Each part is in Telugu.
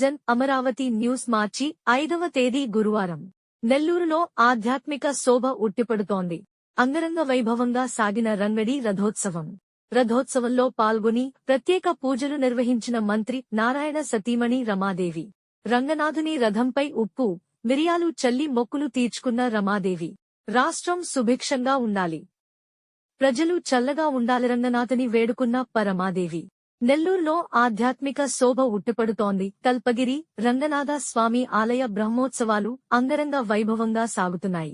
విజన్ అమరావతి న్యూస్ మార్చి 5వ తేదీ గురువారం నెల్లూరులో ఆధ్యాత్మిక శోభ ఉట్టిపడుతోంది. అంగరంగ వైభవంగా సాగిన రంగడి రథోత్సవంలో పాల్గొని ప్రత్యేక పూజలు నిర్వహించిన మంత్రి నారాయణ సతీమణి రమాదేవి రంగనాథుని రథంపై ఉప్పు, మిరియాలు చల్లి మొక్కులు తీర్చుకున్న రమాదేవి రాష్ట్రం సుభిక్షంగా ఉండాలి, ప్రజలు చల్లగా ఉండాలి రంగనాథుని వేడుకున్న పరమాదేవి. నెల్లూరులో ఆధ్యాత్మిక శోభ ఉట్టిపడుతోంది. కల్పగిరి రంగనాథ స్వామి ఆలయ బ్రహ్మోత్సవాలు అంగరంగ వైభవంగా సాగుతున్నాయి.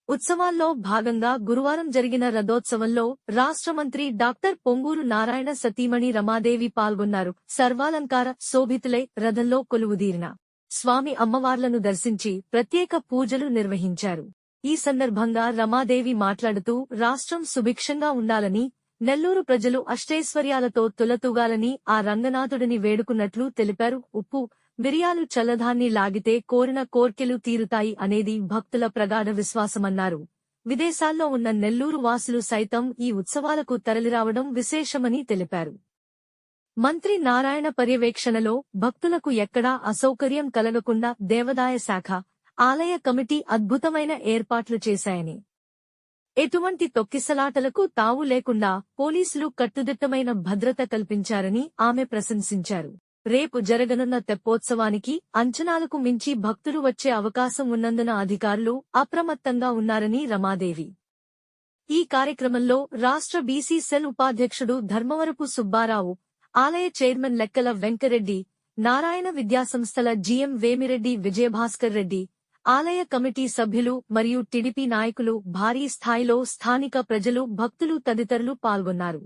ఉత్సవాల్లో భాగంగా గురువారం జరిగిన రథోత్సవంలో రాష్ట్ర మంత్రి డాక్టర్ పొంగూరు నారాయణ సతీమణి రమాదేవి పాల్గొన్నారు. సర్వాలంకార శోభితులై రథంలో కొలువుదీరిన స్వామి అమ్మవార్లను దర్శించి ప్రత్యేక పూజలు నిర్వహించారు. ఈ సందర్భంగా రమాదేవి మాట్లాడుతూ రాష్ట్రం సుభిక్షంగా ఉండాలని, నెల్లూరు ప్రజలు అష్టైశ్వర్యాలతో తులతూగాలని ఆ రంగనాథుడిని వేడుకున్నట్లు తెలిపారు. ఉప్పు, మిరియాలు చల్లదాన్ని లాగితే కోరిన కోర్కెలు తీరుతాయి అనేది భక్తుల ప్రగాఢ విశ్వాసమన్నారు. విదేశాల్లో ఉన్న నెల్లూరు వాసులు సైతం ఈ ఉత్సవాలకు తరలిరావడం విశేషమని తెలిపారు. మంత్రి నారాయణ పర్యవేక్షణలో భక్తులకు ఎక్కడా అసౌకర్యం కలగకుండా దేవాదాయ శాఖ, ఆలయ కమిటీ అద్భుతమైన ఏర్పాట్లు చేశాయని, ఎటువంటి తొక్కిసలాటలకు తావు లేకుండా పోలీసులు కట్టుదిట్టమైన భద్రత కల్పించారని ఆమె ప్రశంసించారు. రేపు జరగనున్న తెప్పోత్సవానికి అంచనాలకు మించి భక్తులు వచ్చే అవకాశం ఉన్నందున అధికారులు అప్రమత్తంగా ఉన్నారని రమాదేవి. ఈ కార్యక్రమంలో రాష్ట్ర బీసీ సెల్ ఉపాధ్యక్షుడు ధర్మవరపు సుబ్బారావు, ఆలయ చైర్మన్ లెక్కల వెంకరెడ్డి, నారాయణ విద్యాసంస్థల జీఎం వేమిరెడ్డి విజయభాస్కర్ రెడ్డి, ఆలయ కమిటీ సభ్యులు మరియు టీడీపీ నాయకులు భారీ స్థాయిలో స్థానిక ప్రజలు, భక్తులు తదితరులు పాల్గొన్నారు.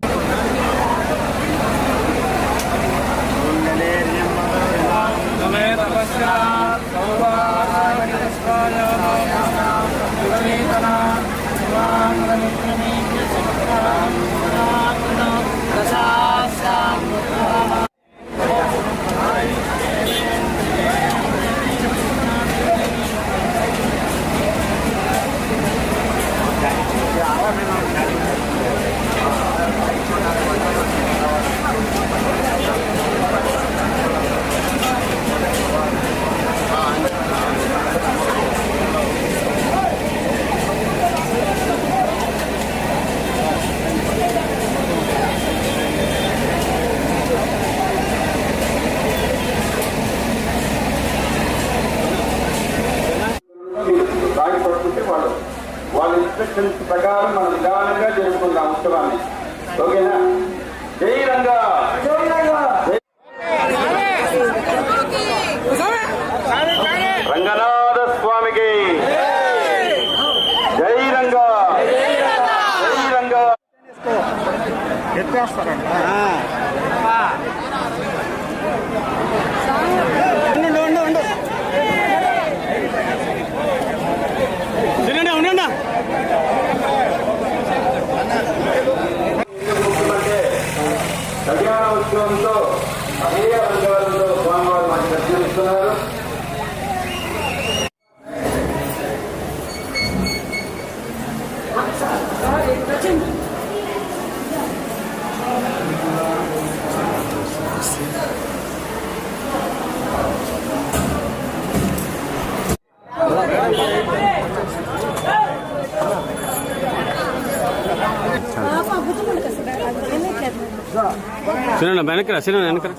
వాళ్ళ ఇన్స్ట్రక్షన్స్ ప్రకారం మనం నిదానంగా జరుపుకుందాం ఉత్సవాన్ని. ఓకేనా? జై రంగా, రంగనాథ స్వామికి జై రంగా, జై రంగా. కళ్యాణోత్సవంతో అదే రంగాలతో స్వామివారు మనకి దర్శనమిస్తున్నారు. Cinema వెనకరా, cinema వెనకరా.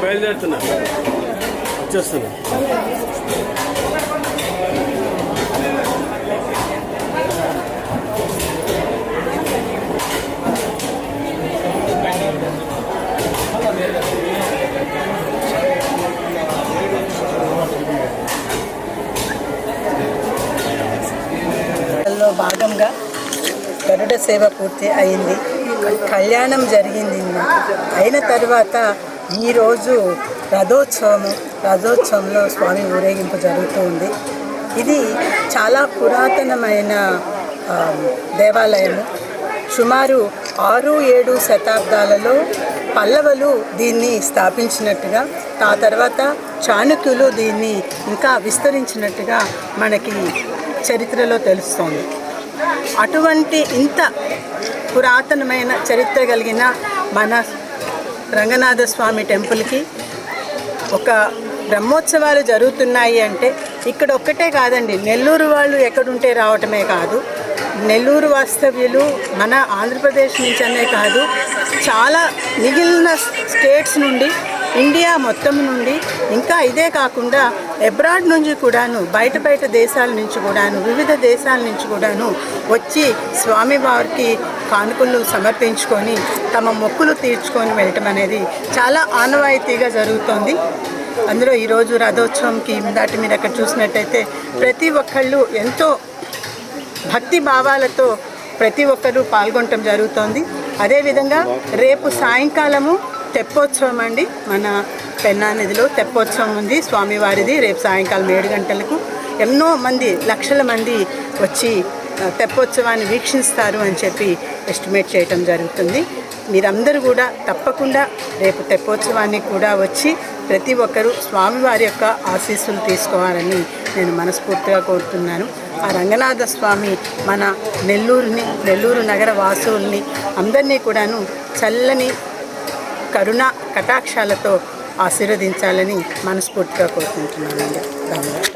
బయలుదేరుతున్నా, వచ్చేస్తున్నా. సేవ పూర్తి అయింది, కళ్యాణం జరిగింది. అయిన తర్వాత ఈరోజు రథోత్సవంలో స్వామి ఊరేగింపు జరుగుతూ ఉంది. ఇది చాలా పురాతనమైన దేవాలయము. సుమారు 6-7 శతాబ్దాలలో పల్లవులు దీన్ని స్థాపించినట్టుగా, ఆ తర్వాత చాణక్యులు దీన్ని ఇంకా విస్తరించినట్టుగా మనకి చరిత్రలో తెలుస్తోంది. అటువంటి ఇంత పురాతనమైన చరిత్ర కలిగిన మన రంగనాథ స్వామి టెంపుల్కి ఒక బ్రహ్మోత్సవాలు జరుగుతున్నాయి అంటే ఇక్కడ ఒక్కటే కాదండి, నెల్లూరు వాళ్ళు ఎక్కడుంటే రావటమే కాదు, నెల్లూరు వాస్తవ్యులు మన ఆంధ్రప్రదేశ్ నుంచి అనే కాదు, చాలా మిగిలిన స్టేట్స్ నుండి, ఇండియా మొత్తం నుండి, ఇంకా ఇదే కాకుండా అబ్రాడ్ నుంచి కూడాను, బయట దేశాల నుంచి కూడాను, వివిధ దేశాల నుంచి కూడాను వచ్చి స్వామివారికి కానుకలు సమర్పించుకొని తమ మొక్కులు తీర్చుకొని వెళ్ళటం అనేది చాలా ఆనవాయితీగా జరుగుతోంది. అందులో ఈరోజు రథోత్సవంకి దాటి మీరు అక్కడ చూసినట్టయితే ప్రతి ఒక్కళ్ళు ఎంతో భక్తి భావాలతో ప్రతి ఒక్కరూ పాల్గొనటం జరుగుతోంది. అదేవిధంగా రేపు సాయంకాలము తెప్పోత్సవం అండి, మన పెన్నా నదిలో తెప్పోత్సవం ఉంది స్వామివారిది. రేపు సాయంకాలం 7 గంటలకు ఎన్నో మంది, లక్షల మంది వచ్చి తెప్పోత్సవాన్ని వీక్షిస్తారు అని చెప్పి ఎస్టిమేట్ చేయటం జరుగుతుంది. మీరందరూ కూడా తప్పకుండా రేపు తెప్పోత్సవాన్ని కూడా వచ్చి ప్రతి ఒక్కరూ స్వామివారి యొక్క ఆశీస్సులు తీసుకోవాలని నేను మనస్ఫూర్తిగా కోరుతున్నాను. ఆ రంగనాథ స్వామి మన నెల్లూరు నగర వాసుల్ని అందరినీ కూడాను చల్లని కరుణ కటాక్షాలతో ఆశీర్వదించాలని మనస్ఫూర్తిగా కోరుకుంటున్నానండి. ధన్యవాదాలు.